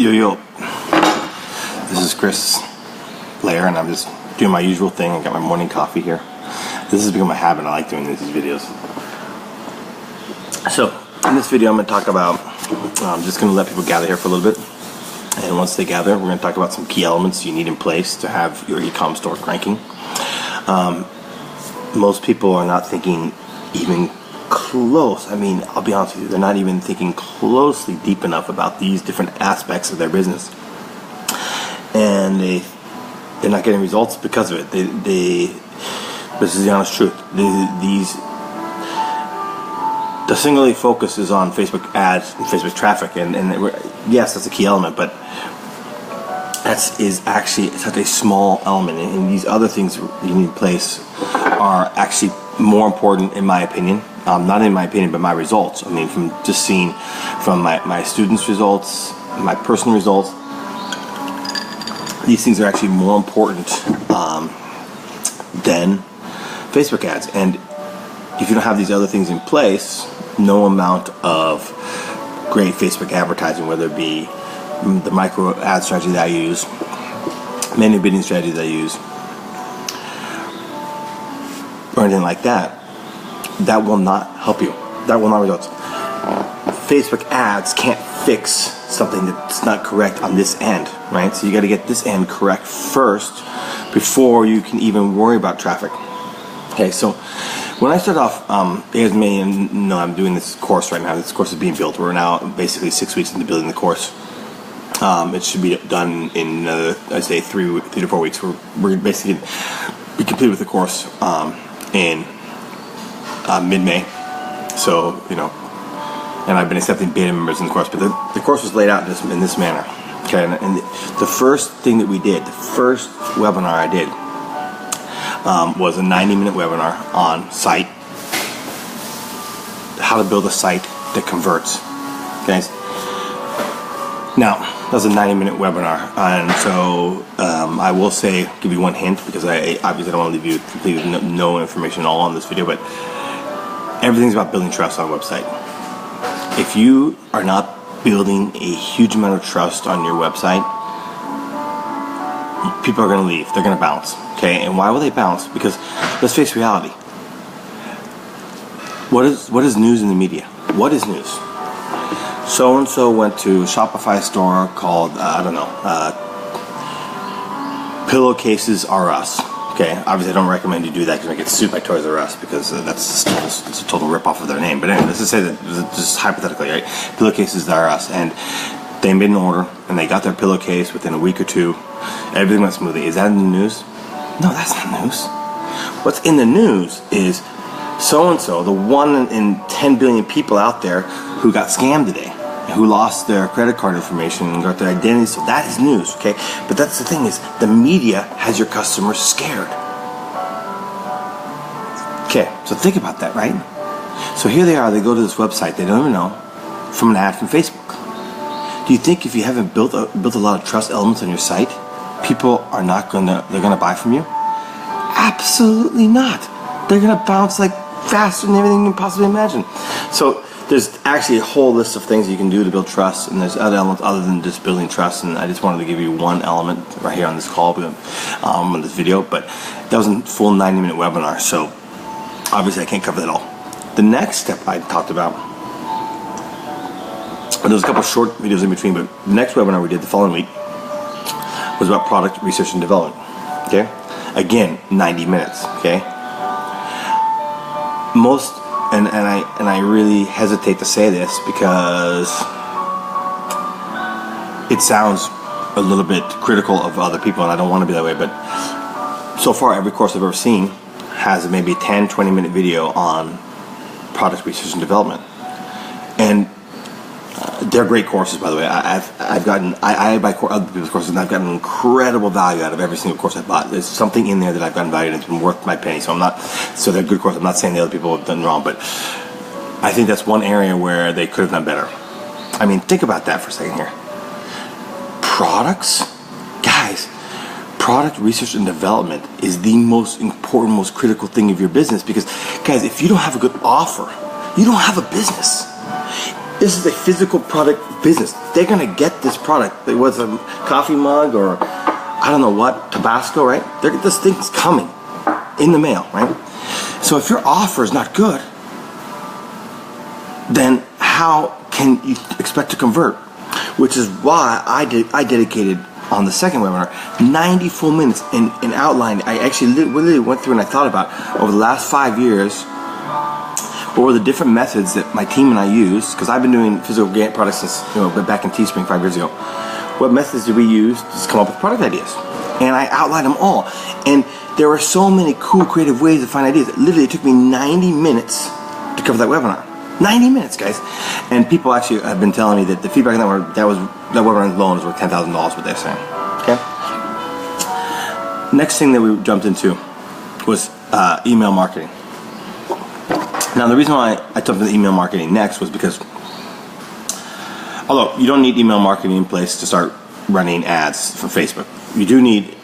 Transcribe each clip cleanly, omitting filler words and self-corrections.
Yo, this is Blair, and I'm just doing my usual thing. I got my morning coffee here. This has become a habit. I like doing these videos. So, in this video, I'm going to talk about, I'm just going to let people gather here for a little bit. And once they gather, we're going to talk about some key elements you need in place to have your e-com store cranking. Most people are not thinking even close. I mean, I'll be honest with you, they're not even thinking closely deep enough about these different aspects of their business. And they're not getting results because of it. This is the honest truth. The singular focus is on Facebook ads and Facebook traffic, and yes, that's a key element, but is actually such a small element, and these other things you need in place are actually more important, in my opinion. Not in my opinion, but my results. I mean, from just seeing from my students' results, my personal results, these things are actually more important than Facebook ads. And if you don't have these other things in place, no amount of great Facebook advertising, whether it be the micro ad strategy that I use, many bidding strategies I use, or anything like that, that will not help you. That will not result. Facebook ads can't fix something that's not correct on this end, right? So you got to get this end correct first before you can even worry about traffic. Okay, so when I start off, you guys may know I'm doing this course right now. This course is being built. We're now basically 6 weeks into building the course. It should be done in, I'd say, 3 to 4 weeks. We're basically be completed with the course in mid-May. So, you know, and I've been accepting beta members in the course, but the course was laid out in this manner. Okay, and the first thing that we did, the first webinar I did, was a 90-minute webinar on site, how to build a site that converts. Okay, now that was a 90-minute webinar, and so I will give you one hint, because I obviously don't want to leave you completely with no information all on this video, but everything's about building trust on a website. If you are not building a huge amount of trust on your website, people are going to leave. They're going to bounce. Okay, and why will they bounce? Because let's face reality. What is news in the media? What is news? So and so went to a Shopify store called Pillowcases R Us. Okay, obviously I don't recommend you do that because I get sued by Toys R Us, because it's a total rip-off of their name. But anyway, let's just say that, just hypothetically, right? Pillowcases R Us, and they made an order, and they got their pillowcase within a week or two. Everything went smoothly. Is that in the news? No, that's not news. What's in the news is so-and-so, the 1 in 10 billion people out there who got scammed today, who lost their credit card information and got their identity. So that is news, okay? But that's the thing, is the media has your customers scared. Okay, so think about that, right? So here they are, they go to this website they don't even know, from an ad from Facebook. Do you think if you haven't built a lot of trust elements on your site, people are they're gonna buy from you? Absolutely not. They're gonna bounce like faster than everything you can possibly imagine. So there's actually a whole list of things you can do to build trust, and there's other elements other than just building trust, and I just wanted to give you one element right here on this call, on this video, but that was a full 90-minute webinar, so obviously I can't cover that all. The next step I talked about, and there's a couple short videos in between, but the next webinar we did the following week was about product research and development. Okay, again, 90 minutes. Okay, and I really hesitate to say this because it sounds a little bit critical of other people, and I don't want to be that way, but so far every course I've ever seen has maybe a 10-20 minute video on product research and development, and they're great courses, by the way. I buy other people's courses, and I've gotten incredible value out of every single course I bought. There's something in there that I've gotten value, and it's been worth my penny. So they're good courses. I'm not saying the other people have done wrong, but I think that's one area where they could have done better. I mean, think about that for a second here. Products, guys. Product research and development is the most important, most critical thing of your business, because, guys, if you don't have a good offer, you don't have a business. This is a physical product business. They're gonna get this product. It was a coffee mug or I don't know what, Tabasco, right? This thing's coming in the mail, right? So if your offer is not good, then how can you expect to convert? Which is why I dedicated on the second webinar 90 full minutes in outline. I actually literally went through and I thought about over the last 5 years what were the different methods that my team and I use, because I've been doing physical organic products since back in Teespring 5 years ago. What methods did we use to come up with product ideas? And I outlined them all. And there were so many cool, creative ways to find ideas. Literally, it took me 90 minutes to cover that webinar. 90 minutes, guys. And people actually have been telling me that the feedback on that webinar alone is worth $10,000, what they're saying. Okay. Next thing that we jumped into was email marketing. Now, the reason why I jumped into email marketing next was because, although you don't need email marketing in place to start running ads for Facebook, you do need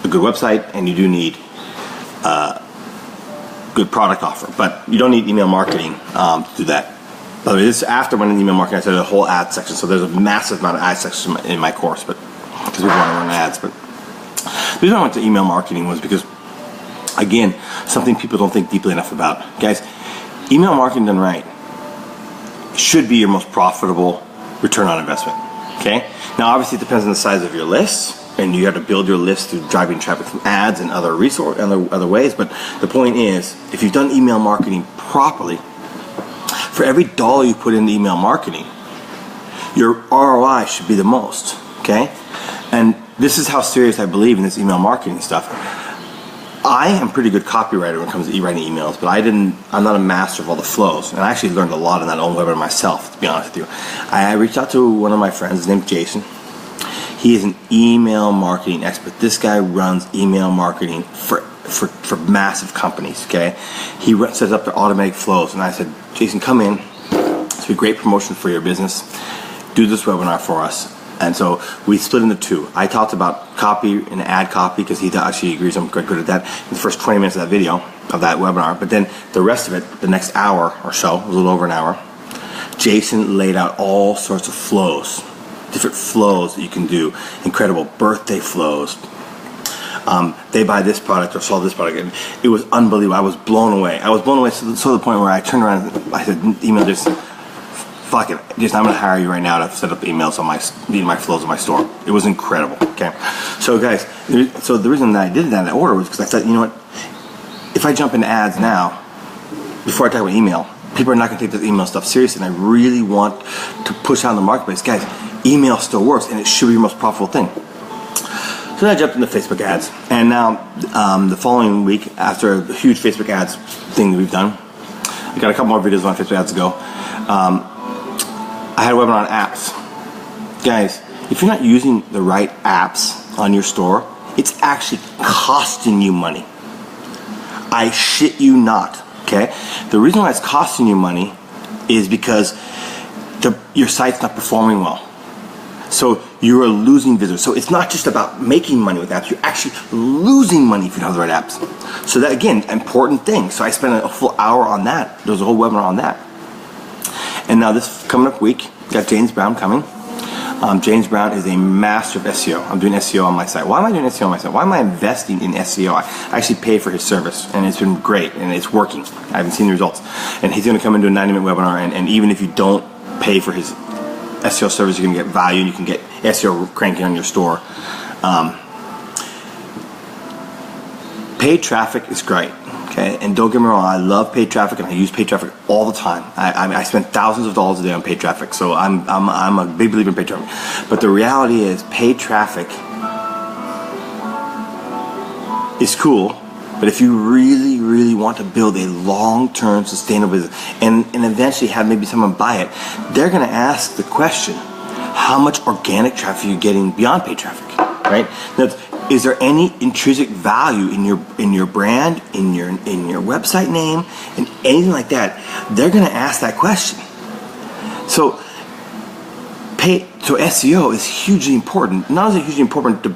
a good website and you do need good product offer, but you don't need email marketing to do that. By the way, this after running email marketing, I started a whole ad section, so there's a massive amount of ad sections in my course, but because people want to run ads. But the reason I went to email marketing was because, again, something people don't think deeply enough about. Guys, email marketing done right should be your most profitable return on investment. Okay? Now, obviously, it depends on the size of your list, and you have to build your list through driving traffic from ads and other other ways. But the point is, if you've done email marketing properly, for every dollar you put into email marketing, your ROI should be the most. Okay? And this is how serious I believe in this email marketing stuff. I am a pretty good copywriter when it comes to writing emails, but I'm not a master of all the flows. And I actually learned a lot in that own webinar myself, to be honest with you. I reached out to one of my friends, his name's Jason. He is an email marketing expert. This guy runs email marketing for massive companies, okay? He sets up their automatic flows. And I said, Jason, come in. It's a great promotion for your business. Do this webinar for us. And so we split into two. I talked about copy and ad copy because he actually agrees I'm quite good at that in the first 20 minutes of that video, of that webinar. But then the rest of it, the next hour or so, it was a little over an hour, Jason laid out all sorts of flows, different flows that you can do, incredible birthday flows. They buy this product or sell this product, and it was unbelievable. I was blown away. I was blown away to the point where I turned around and I said, email this. Fuck it, just I'm gonna hire you right now to set up emails on my flows in my store. It was incredible. Okay, so guys, so the reason that I did that in that order was because I thought, you know what, if I jump into ads now, before I talk about email, people are not gonna take this email stuff seriously, and I really want to push out in the marketplace. Guys, email still works, and it should be your most profitable thing. So then I jumped into Facebook ads, and now the following week, after a huge Facebook ads thing that we've done, I got a couple more videos on Facebook ads to go. I had a webinar on apps. Guys, if you're not using the right apps on your store, it's actually costing you money. I shit you not, okay? The reason why it's costing you money is because your site's not performing well. So you are losing visitors. So it's not just about making money with apps, you're actually losing money if you don't have the right apps. So that, again, important thing. So I spent a full hour on that. There was a whole webinar on that. And now this coming up week, got James Brown coming. James Brown is a master of SEO. I'm doing SEO on my site. Why am I doing SEO on my site? Why am I investing in SEO? I actually pay for his service, and it's been great, and it's working. I haven't seen the results. And he's going to come and do a 90-minute webinar, and even if you don't pay for his SEO service, you can get value, and you can get SEO cranking on your store. Paid traffic is great. Okay, and don't get me wrong, I love paid traffic and I use paid traffic all the time. I spend thousands of dollars a day on paid traffic, so I'm a big believer in paid traffic. But the reality is, paid traffic is cool, but if you really, really want to build a long-term sustainable business and eventually have maybe someone buy it, they're going to ask the question, how much organic traffic are you getting beyond paid traffic, right? Now, is there any intrinsic value in your brand, in your website name, and anything like that? They're going to ask that question. So SEO is hugely important. Not only is it hugely important to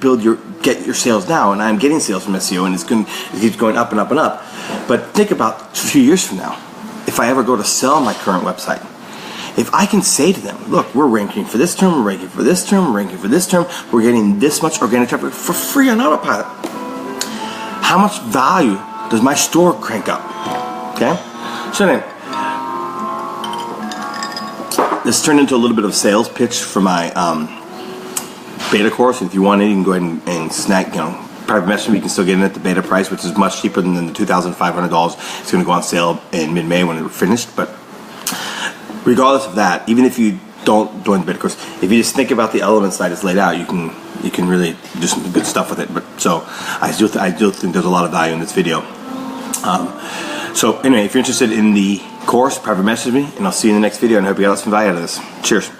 get your sales now, and I'm getting sales from SEO, and it keeps going up and up and up. But think about a few years from now, if I ever go to sell my current website, If I can say to them, look, we're ranking for this term, we're ranking for this term, we're ranking for this term, we're getting this much organic traffic for free on autopilot. How much value does my store crank up? Okay? So anyway, this turned into a little bit of a sales pitch for my beta course. If you want it, you can go ahead and snag, private messaging. You can still get it at the beta price, which is much cheaper than the $2,500. It's going to go on sale in mid-May when it's finished. But regardless of that, even if you don't join the beta course, if you just think about the elements that is laid out, you can really do some good stuff with it. But so I do think there's a lot of value in this video. So anyway, if you're interested in the course, private message me, and I'll see you in the next video. And I hope you got some value out of this. Cheers.